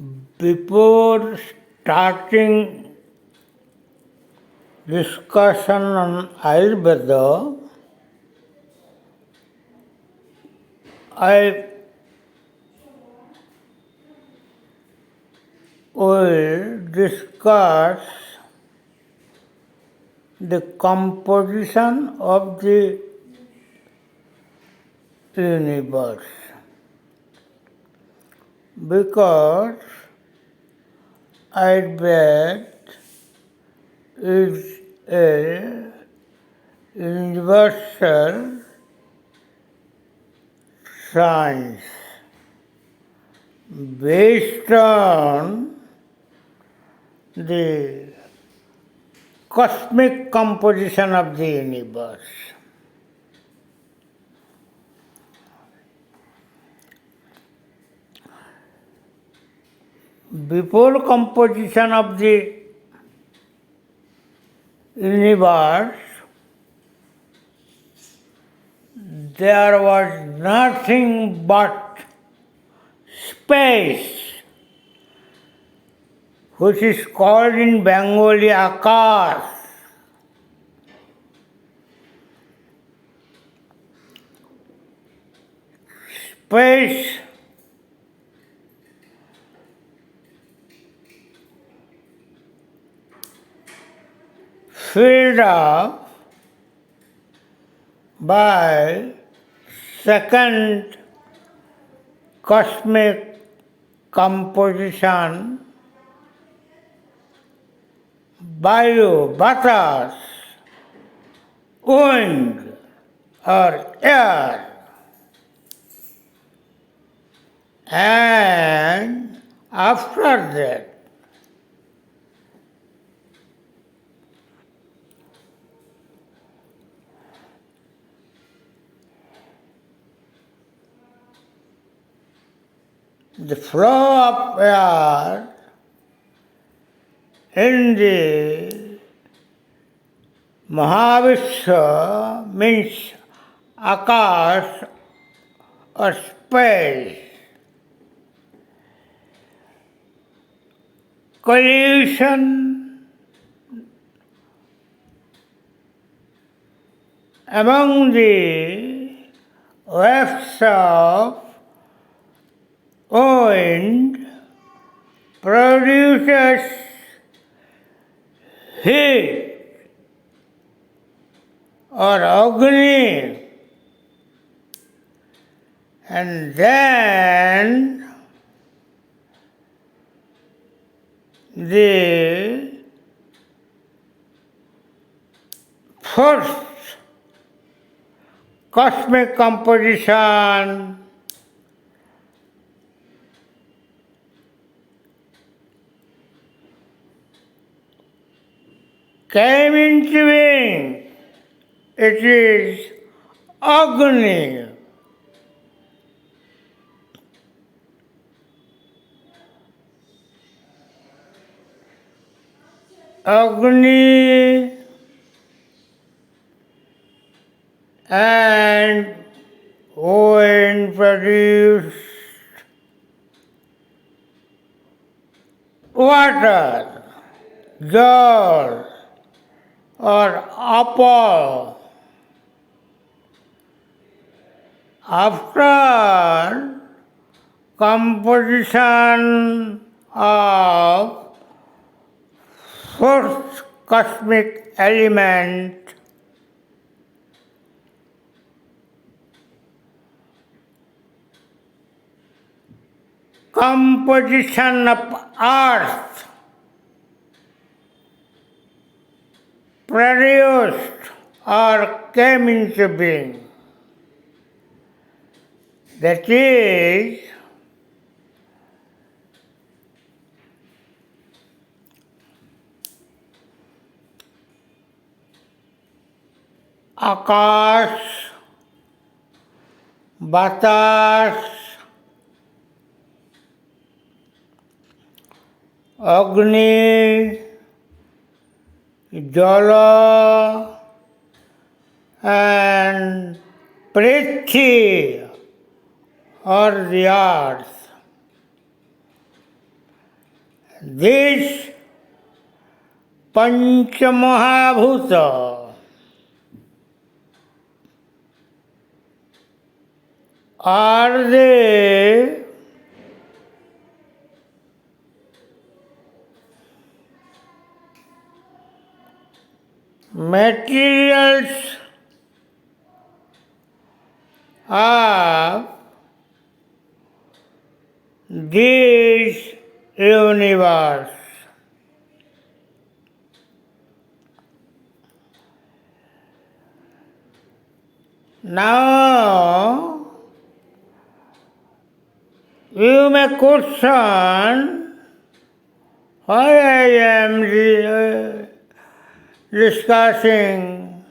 Before starting discussion on Ayurveda, I will discuss the composition of the universe, because Ayurveda is a universal science based on the cosmic composition of the universe. Before composition of the universe, there was nothing but space, which is called in Bengali Akash. Space filled up by second cosmic composition, Vayu, Batas, wind or air, and after that the flow of air in the Mahavishwa means Akash or space. Collision among the waves of wind produces heat or Agni, and then the first cosmic composition came into being. It is Agni. Agni and wind produced water, jal or apple. After composition of fourth cosmic element, composition of earth produced or came into being. That is Akash, Batas, Agni, Jala, and Prithvi or the earth. These Panchamahabhuta are the materials of this universe. Now, you may question why I am discussing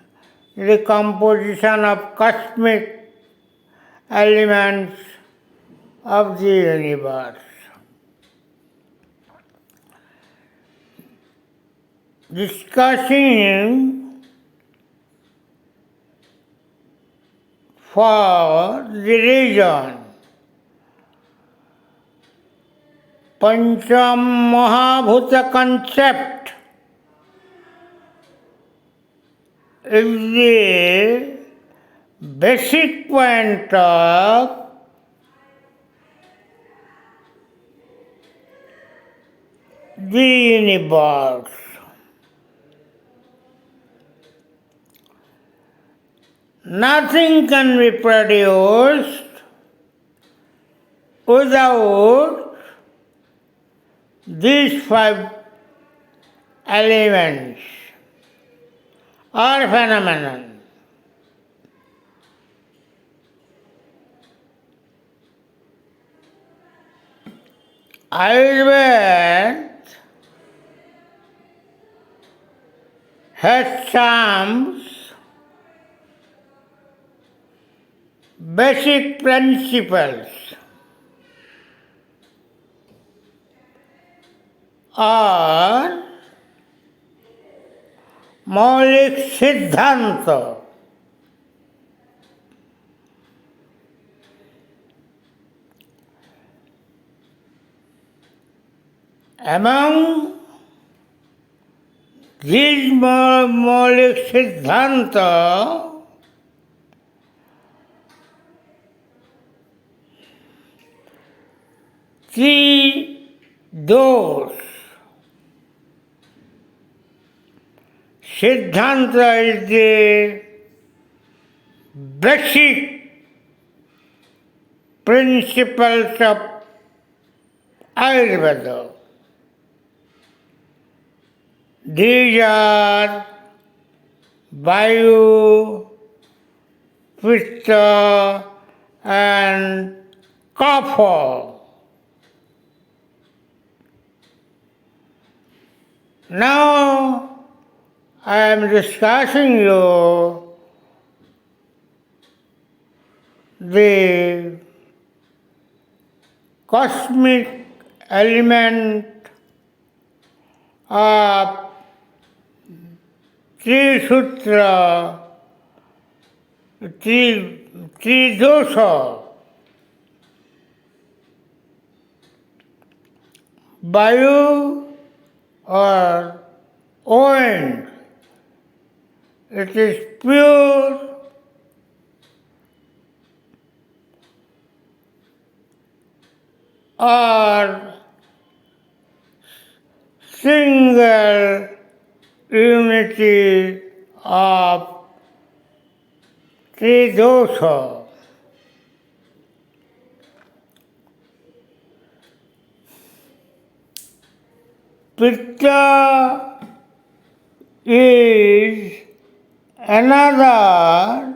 the composition of cosmic elements of the universe. Discussing for the reason Panchamahabhuta concept is the basic point of the universe. Nothing can be produced without these five elements or phenomenon. Ayurveda has some basic principles or मौलिक सिद्धांत among these मौलिक सिद्धांत three doors. Siddhanta is the basic principles of Ayurveda. These are Vayu, Pitta and Kapha. Now I am discussing you the cosmic element of Trisutra, Tridosha, Vayu or wind. It is pure or single unity of Tridosha. Pitta is another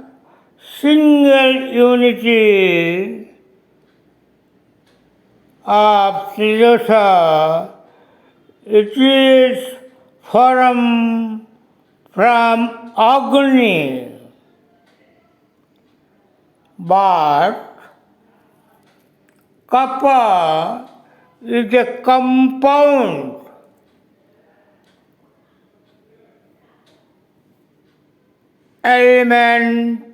single unity of Tridosha. It is formed from Agni, but Kapha is a compound element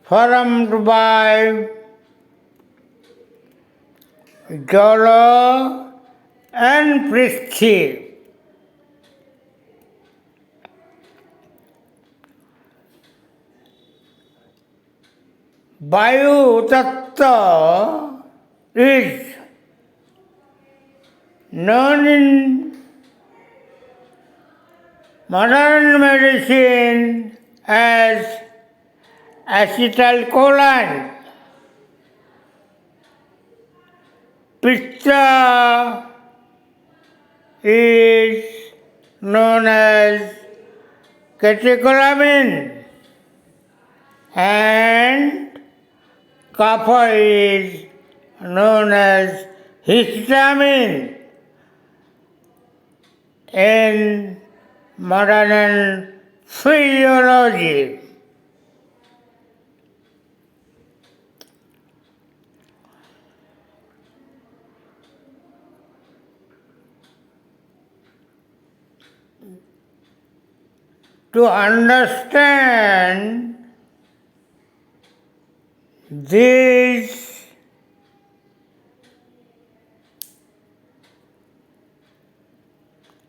formed by Jala, and Prithvi. Vayu Tattva is known in modern medicine as acetylcholine. Pitta is known as catecholamine and kapha is known as histamine in modern physiology. To understand these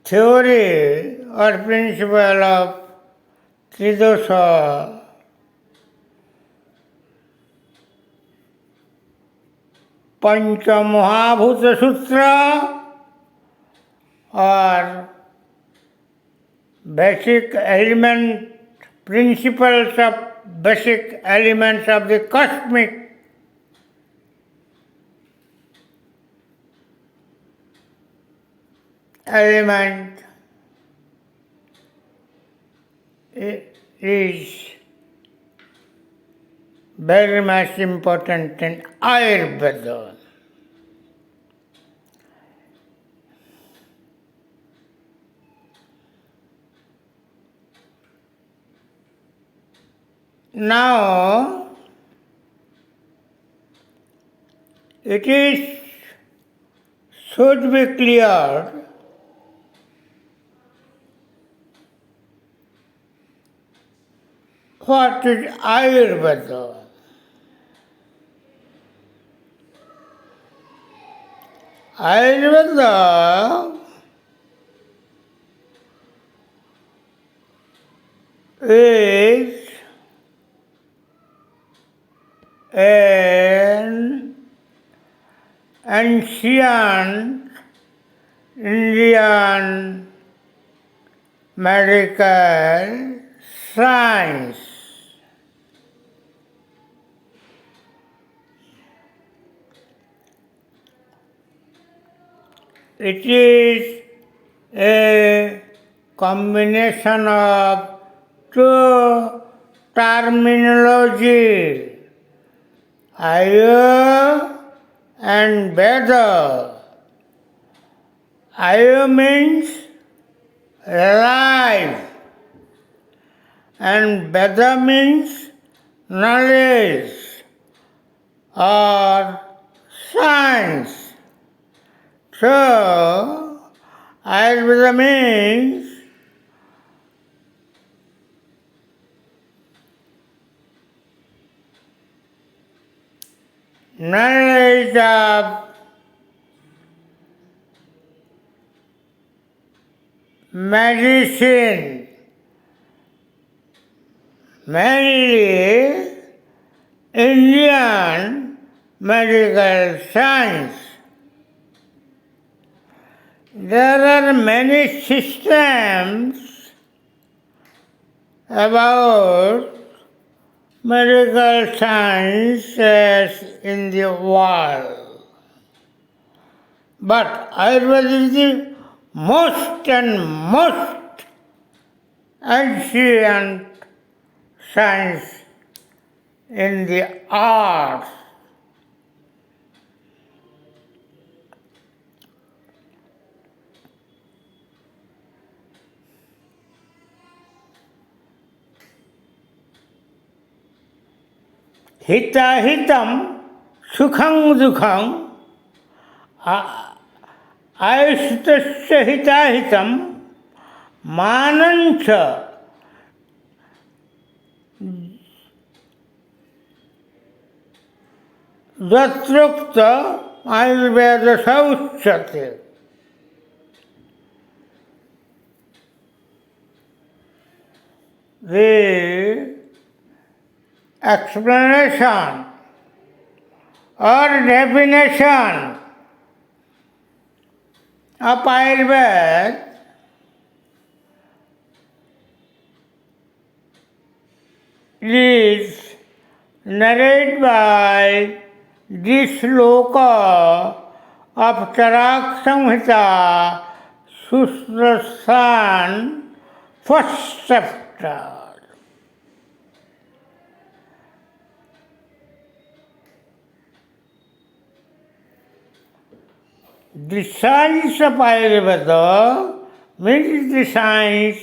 theory or principle of Tridosha, Panchamahabhuta Sutra or basic element principles of basic elements of the cosmic element is very much important in Ayurveda. Now, it should be clear what is Ayurveda. Ayurveda is an ancient Indian medical science. It is a combination of two terminology, Ayur and Veda. Ayur means life and Veda means knowledge or science. So, Ayurveda means knowledge of medicine, mainly Indian medical science. There are many systems about medical sciences in the world. But Ayurveda is the most ancient science in the earth. Hitahitam sukhang dukhang ayustasya hitahitam manancha datrukta ayurveda sauchate. the explanation or definition of Ayurveda is narrated by this sloka of Charak Samhita Sustrasthana first chapter. The science of Ayurveda means the science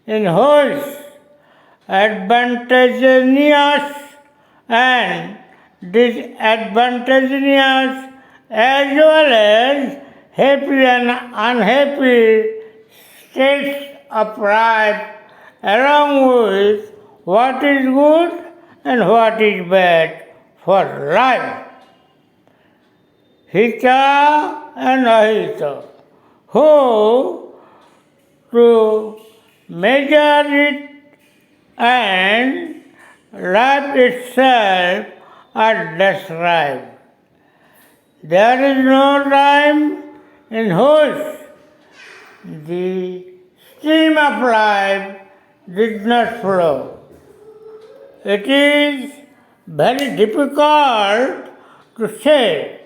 in which advantageous and disadvantageous as well as happy and unhappy states of life along with what is good and what is bad for life. Hita and ahita. Who to measure it and life itself are described. There is no time in which the stream of life did not flow. It is very difficult to say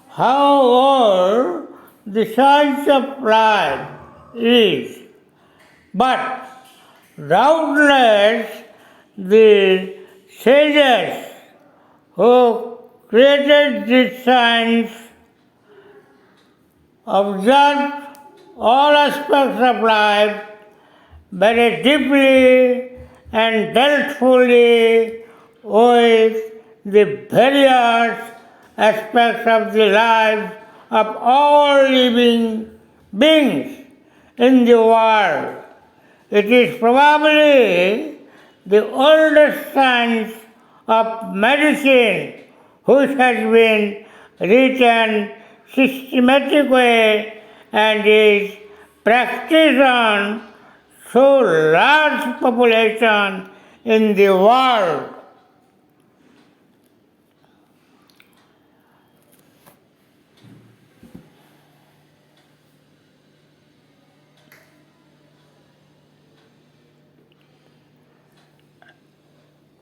how old the science of life is, but doubtless the sages who created this science observed all aspects of life very deeply and dealt fully with the various aspects of the life of all living beings in the world. It is probably the oldest science of medicine which has been written systematic way and is practiced on so large population in the world.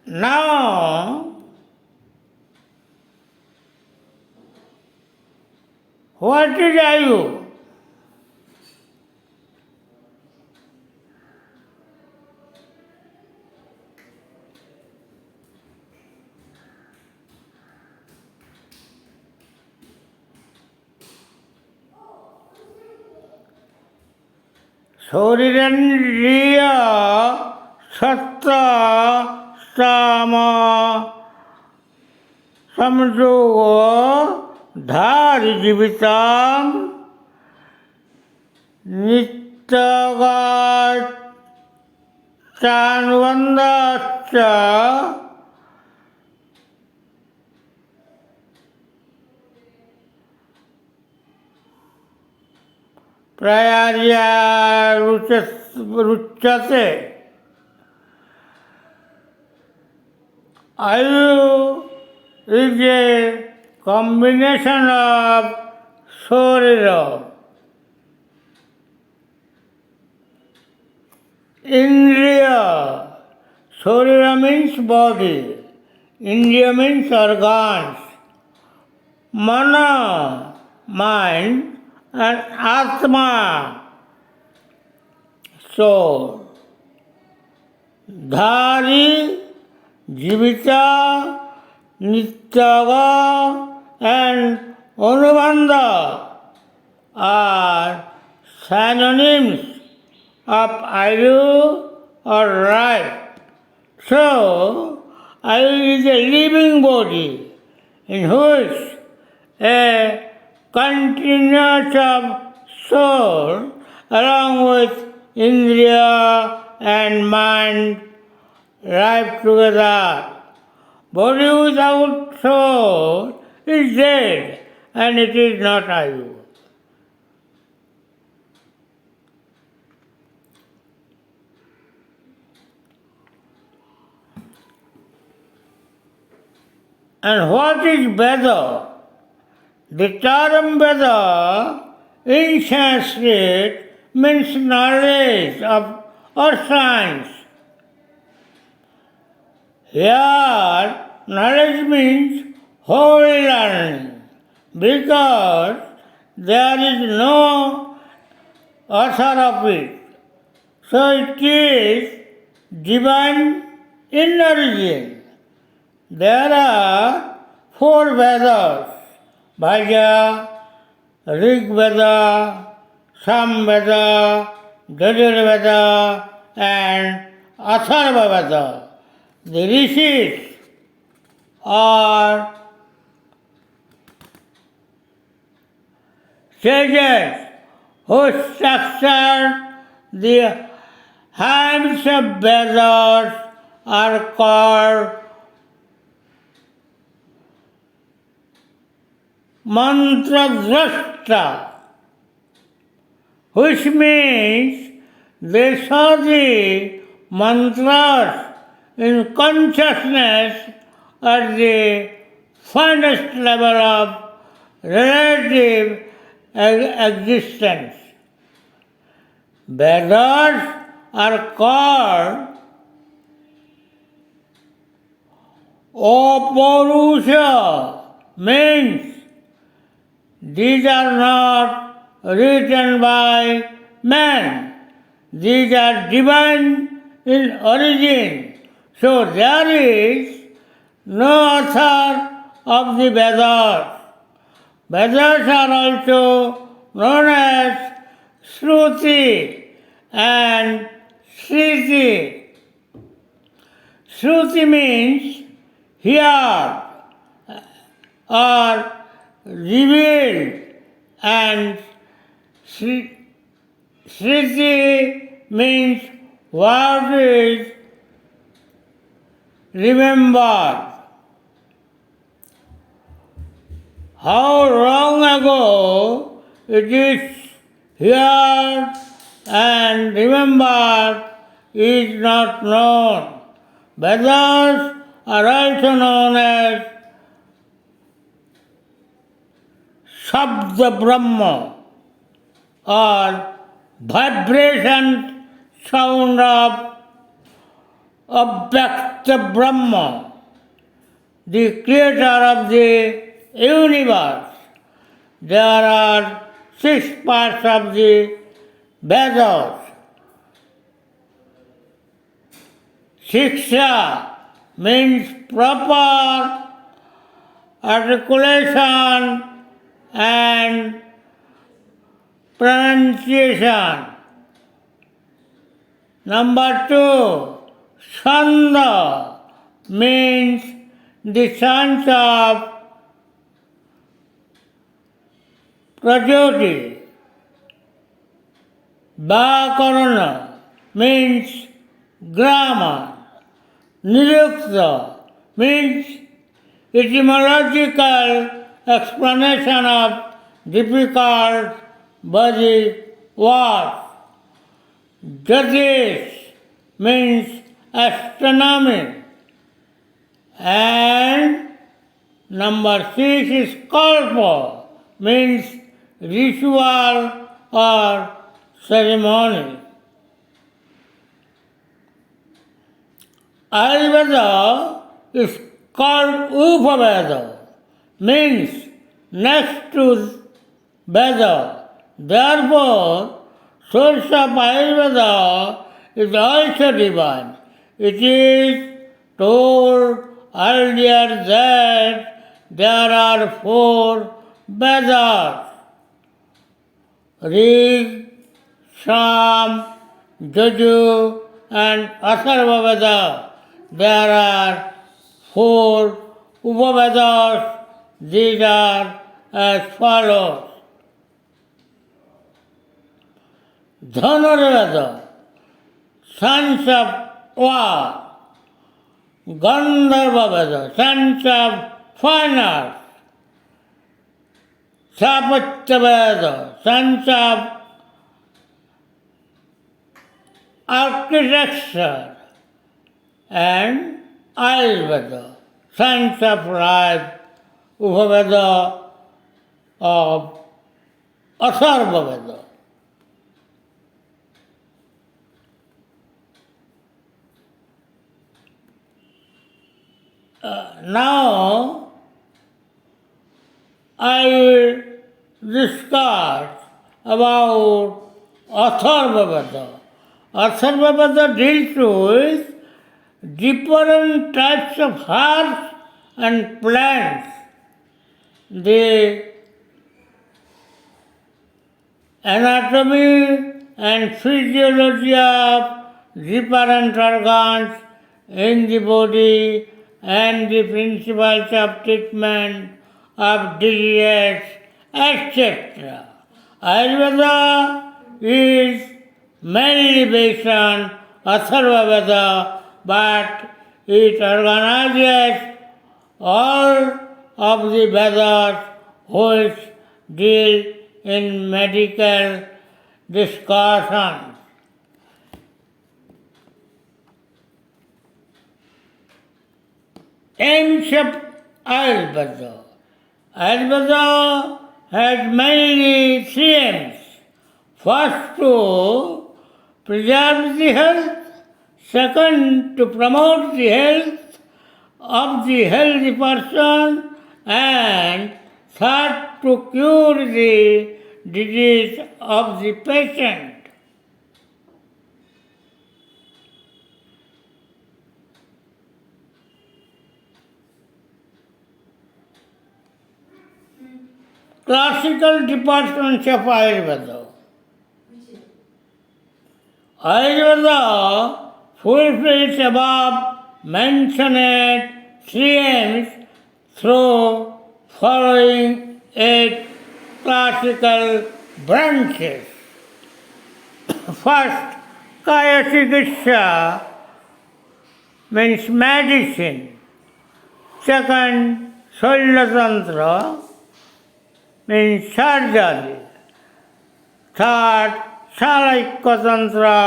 Now, what is Ayu? শরীরেন্দ্রিয় সত্য স্তম সমযোগ ধারি জীবিতম নিত্যগানুবন্ধশ্চ prayarya ruchate. Ayu is a combination of Sorira, Indriya. Sorira means body, Indriya means organs, Mana, mind, and Atma, soul. Dhari, Jivita, Nityaga, and Anubandha are synonyms of Ayu or life. So, Ayu is a living body in which a continuous of soul along with Indriya and mind live together. Body without soul is dead and it is not Ayu. And what is Veda? The term Veda in Sanskrit means knowledge of or science. Here, knowledge means whole learning because there is no author of it. So it is divine in origin. There are four Vedas: Vaja, Rig Veda, Sam Veda, Yajur Veda, and Atharva Veda. The rishis are sages who structured the hymns of Vedas are called mantradrashta, which means they saw the mantras in consciousness at the finest level of relative existence. Vedas are called Apurusha, means these are not written by man, these are divine in origin. So there is no author of the Vedas. Vedas are also known as Shruti and Sriti. Shruti means heard or revealed, and Sriti means what is remembered. How long ago it is heard and remembered is not known. Vedas are also known as Shabda Brahma or vibration sound of Abhyakta Brahma, the creator of the universe. There are 6 parts of the Vedas. Shiksha means proper articulation and pronunciation. Number 2, Chanda means the science of Prajoti. Vyakarana means grammar. Nirukta means etymological explanation of difficult Vedic words. Jyotish means astronomy. And number 6 is Kalpa, means ritual or ceremony. Ayurveda is called Upaveda, means next to Veda. Therefore, source of Ayurveda is also divine. It is told earlier that there are 4 Vedas: Rig, Sam, Yajur, and Atharva Veda. There are 4 Upavedas. These are as follows: Dhanurveda, sons of war; Gandharva Veda, sons of fine arts; Sapatya Veda, sons of architecture; and Ayurveda, science of life, Upaveda of Atharva Veda. Now I will discuss about Atharva Veda. Atharva Veda deals with different types of herbs and plants. The anatomy and physiology of different organs in the body and the principles of treatment of diseases, etc. Ayurveda is mainly based on Atharva Veda, but it organizes all of the Vedas which deal in medical discussions. Aims of Ayurveda. Ayurveda has mainly three aims. First, to preserve the health. Second, to promote the health of the healthy person. And third, to cure the disease of the patient. Classical departments of Ayurveda. Ayurveda fulfills above mentioned three aims through following 8 classical branches. First, Kaya Chikitsa means medicine. Second, Shalya Tantra means surgery. Third, Shalaikya Tantra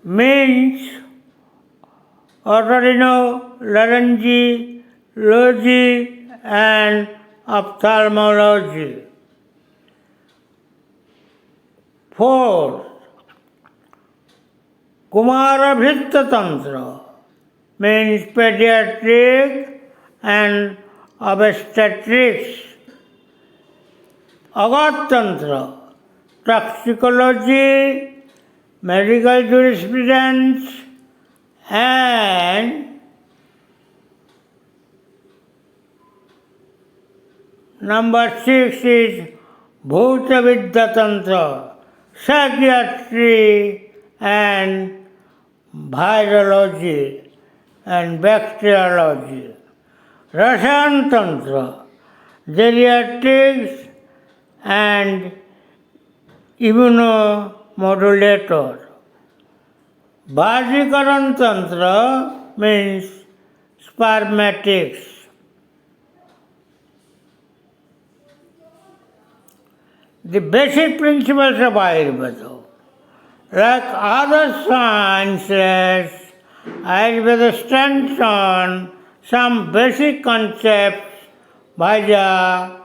means otorhinolaryngology and ophthalmology. Fourth, Kumarabhitta Tantra means pediatric and obstetrics. Agat Tantra, toxicology, medical jurisprudence, and number 6 is Bhutavidya Tantra, psychiatry and virology and bacteriology. Rasayan Tantra, geriatrics and immunomodulator. Vajikaran Tantra means spermatics. The basic principles of Ayurveda. Like other sciences, Ayurveda stands on some basic concepts via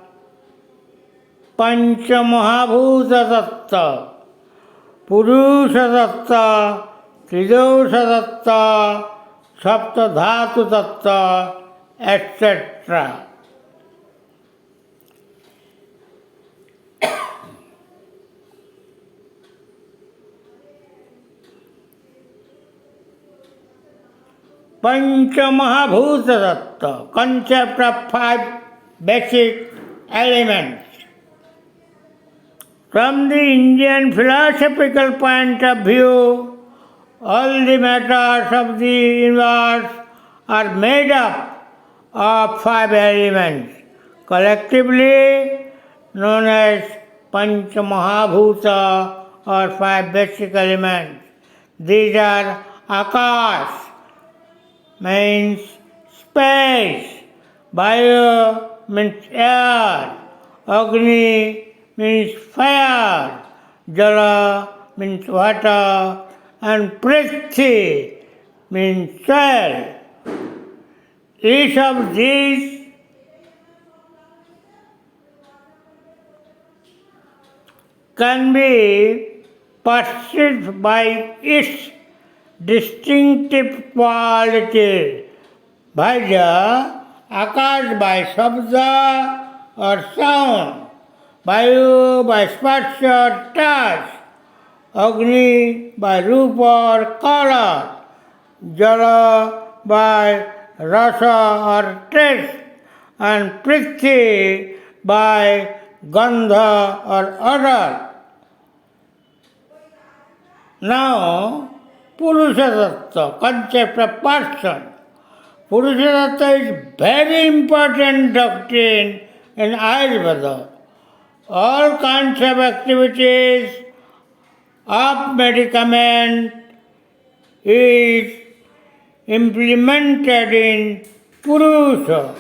Pancha Mahabhuta Tattva, Purusha Tattva, Tridosha Tattva, Saptadhatu Tattva, etc. Pancha Mahabhuta Tattva, concept of 5 basic elements. From the Indian philosophical point of view, all the matters of the universe are made up of 5 elements, collectively known as Pancha Mahabhuta or 5 basic elements. These are Akash, means space, Vayu means air, Agni means fire, Jala means water, and Prithvi means soil. Each of these can be perceived by its distinctive quality. Bhaja, Akash by Shabda or sound, Vayu by Sparsha or touch, Agni by Rupa or color, Jala by Rasa or taste, and Prithvi by Gandha or odor. Now, Purusha Tattva, concept of person. Purusha Tattva is very important doctrine in Ayurveda. All kinds of activities of medicament is implemented in Purusha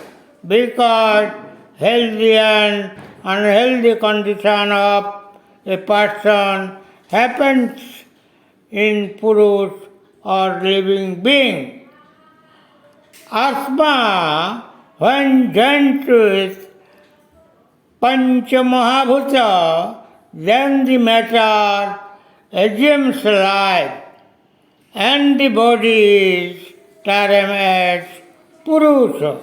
because healthy and unhealthy condition of a person happens in Purusha or living being. Atma, when joined with Pancha Mahabhuta, then the matter assumes life and the body is termed as Purusha.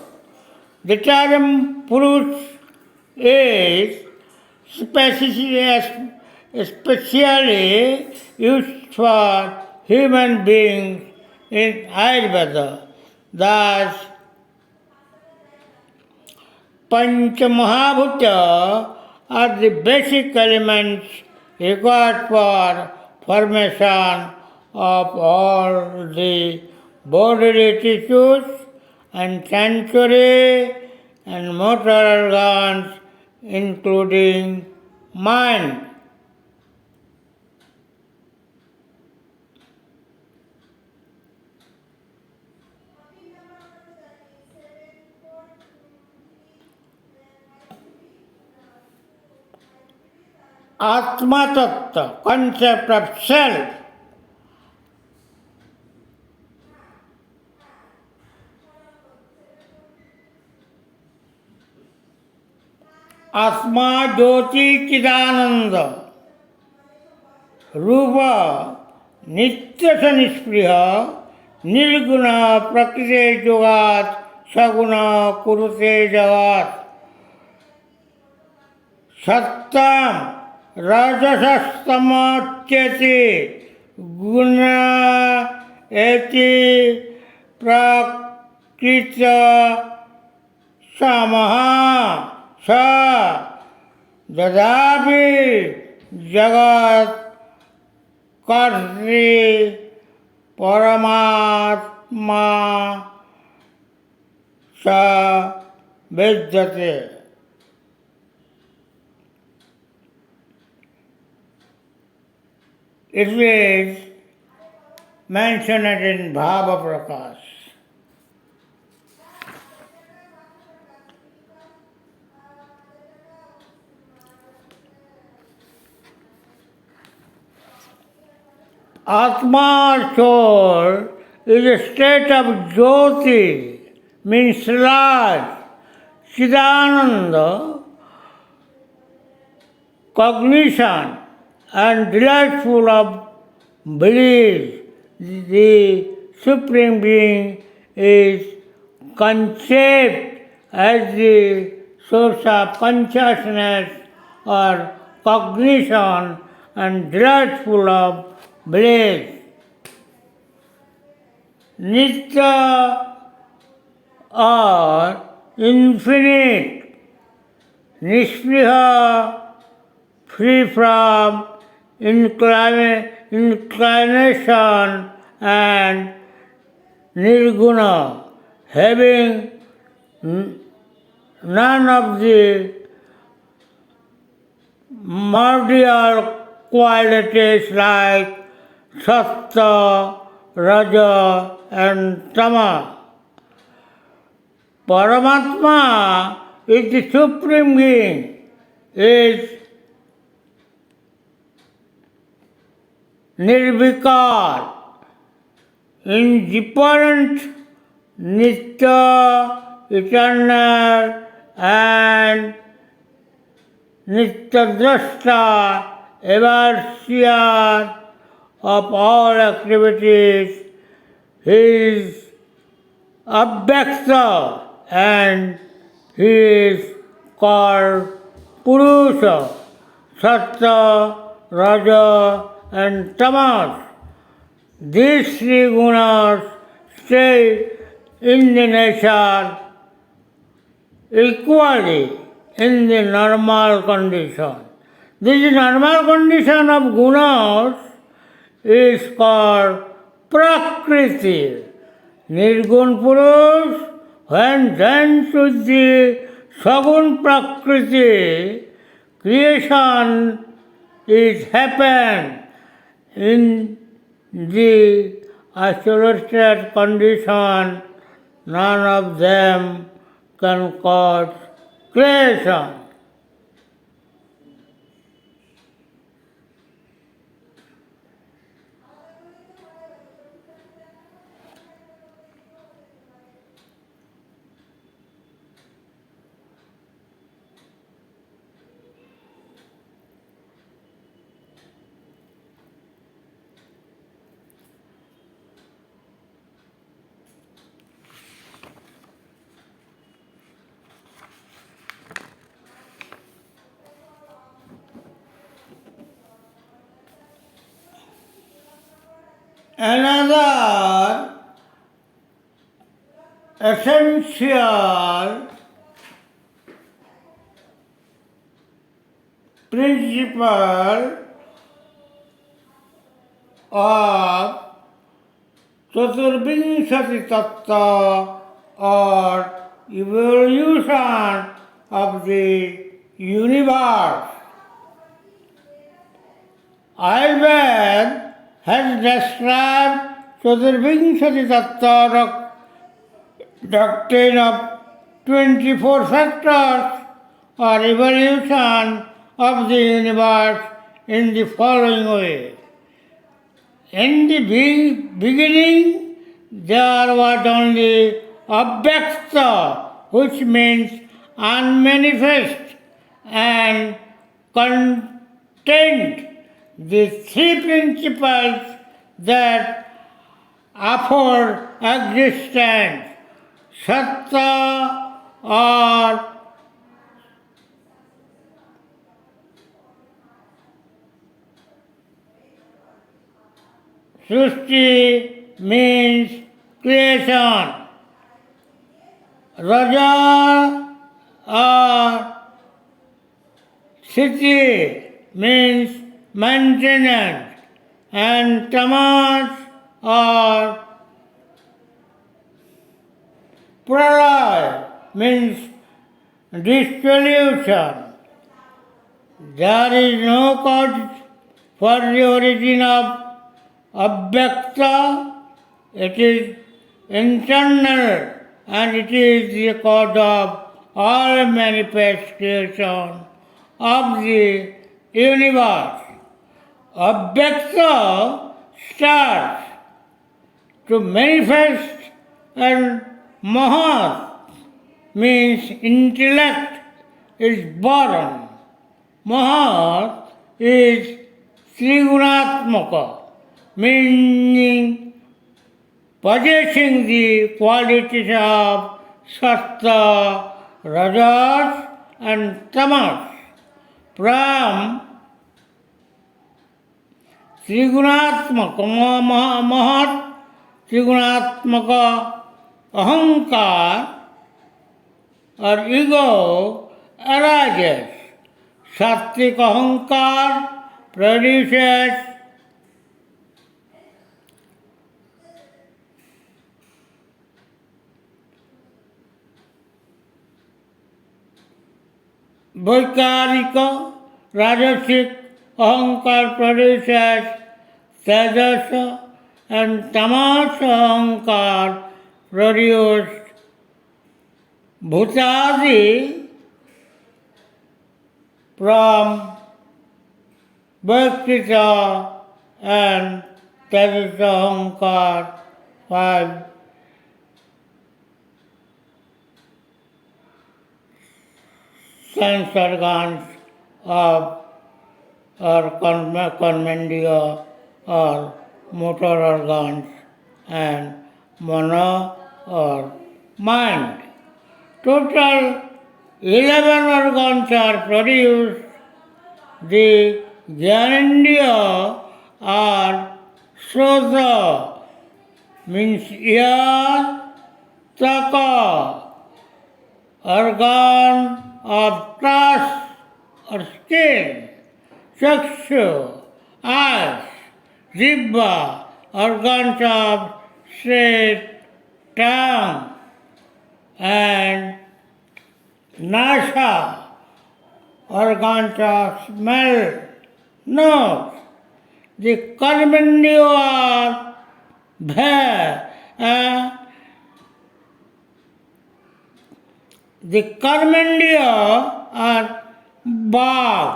The term Purush is especially used for human beings in Ayurveda. Thus, Pancha Mahabhuta are the basic elements required for formation of all the bodily tissues and sensory and motor organs, including mind. Atma Tattva, concept of self. Atma Jyoti Chidananda, Rupa Nitya Sanispriha, Nirguna Prakriti Jogat, Saguna Kurute Jagat, Sattam Rajasastamachyati, Guna Eti Prakrita Samaha Sa Dadapi Jagat Karri Paramatma Sa Vidyate. It is mentioned in Bhava Prakash. Atma soul is a state of Jyoti, means light, Chidananda, cognition, and delightful of bliss. The Supreme Being is conceived as the source of consciousness or cognition and delightful of bliss. Nitya or infinite, Nishpriha, free from inclination, and Nirguna, having none of the martial qualities like Sattva, Raja, and Tama. Paramatma is the Supreme Being, is nirvikar, indifferent, nitya, eternal, and nityadrashta, ever of all activities. He is Abhyakta and he is called Purusha, Sattva, Raja and Tamas. These three gunas stay in the nature equally in the normal condition. This normal condition of gunas is called Prakriti. Nirgun Purush, when joined with the Sagun Prakriti, creation is happened in the isolated condition. None of them can cause creation. Another essential principle of Chaturvinshati Tattva or evolution of the universe. Ayurveda has described Chaturvinshati Tattva doctrine of 24 factors or evolution of the universe in the following way. In the beginning, there was only Abhyakta, which means unmanifest, and contained the three principles that afford existence, Sattva or Srishti means creation, Raja or Sthiti means maintenance, and Tamas or Pralaya means dissolution. There is no cause for the origin of Abhyakta. It is internal and it is the cause of all manifestation of the universe. Abhyakta starts to manifest and Mahat means intellect is born. Mahat is Trigunatmaka, meaning possessing the qualities of Sattva, Rajas and Tamas. From Trigunatmaka, Mahat, Trigunatmaka Ahankar or ego arises. Sattvic Ahankar produces Vaikarika, Rajasic Ahankar produces Tejas, and Tamas Ahankar produced Bhutadi. From Bhaktita and Tejas Ahankar, 5 sense organs of or cormendia or motor organs and mano or mind. Total 11 organs are produced. The Gyanendriya are Srodha, means ear, Taka, organ of trust or skin, Chakshu, eyes, Jibba, organs of straight tongue, and Nasha, organs of smell, nose. The Karmendriya are the Karmendriya are Bhag,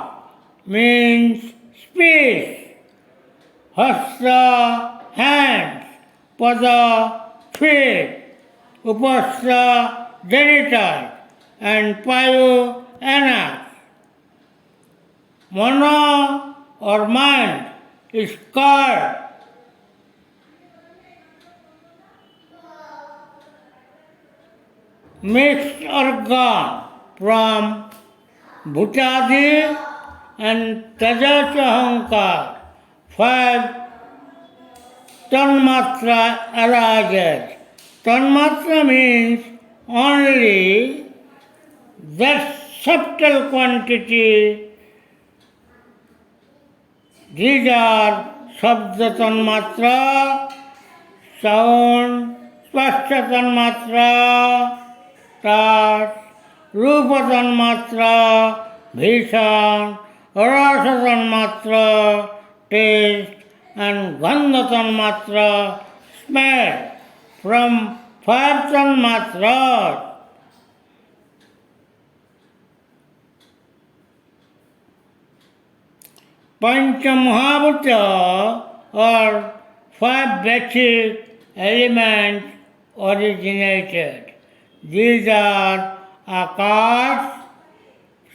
means speech, Hasta, hands, Pada, feet, Upasya, genitals, and Payu, anus. Mano or mind is called mixed organ from Bhutadi and Tejas Ahankar. 5 Tanmatra arises. Tanmatra means only that subtle quantity. These are Shabda Tanmatra, sound, Spashya Tanmatra, touch, Rupa Tanmatra, Bhishan, Rasa Tanmatra, taste, and Gandha Tanmatra, smell. From 5 Tanmatras, Panchamahabhuta or 5 basic elements originated. These are Akash,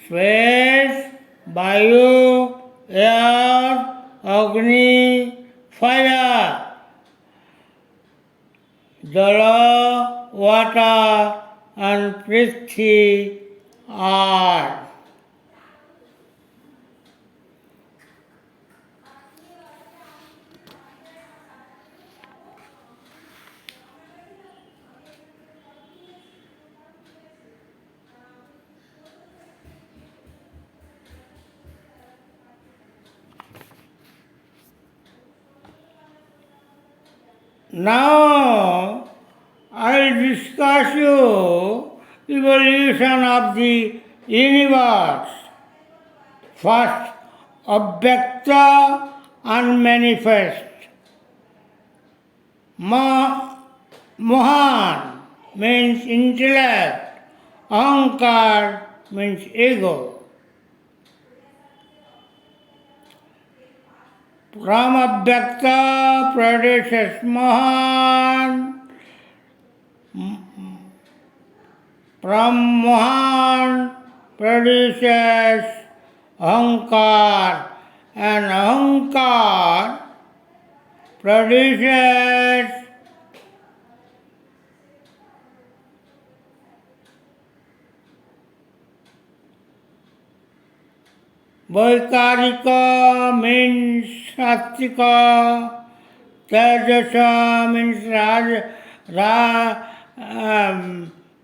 space, Vayu, air, Agni, fire, Jala, water, and Prithvi, earth. Now I'll discuss you evolution of the universe. First, Abhyakta and manifest. Mohan means intellect. Ahankar means ego. From Abhyakta produces Mohan. From Mohan produces Ahankar, and Ahankar produces Vaikarika, means Sattika, Tejasa means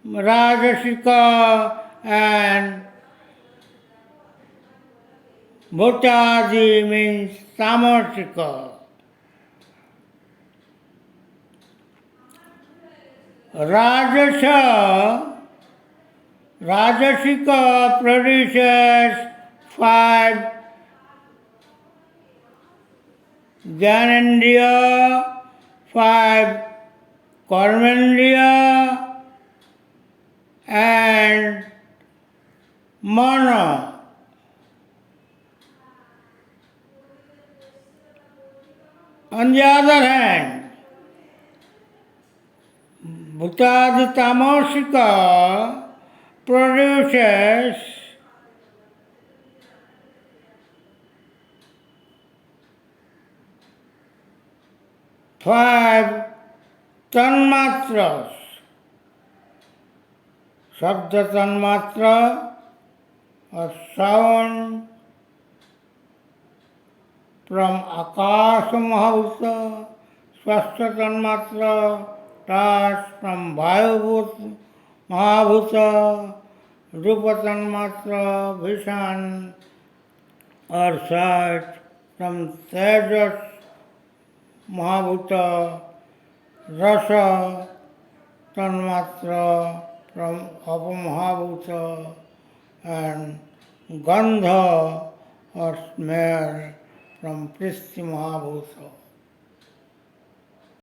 Rajasika, and Bhutadi means Tamasika. Rajasika produces 5 Gyanendriya, 5 Karmendriya, and Mano. On the other hand, Bhutad Tamosika produces five tanmatras. Shabda tanmatra or sound from Akasha Mahabhuta, Swasthya tanmatra, touch from Vayubhuta Mahabhuta, Rupa tanmatra, vision or sight from Tejas Mahabhuta, Rasa tanmatra from Apamahabhuta, and Gandha or smell from Prishti Mahabhuta.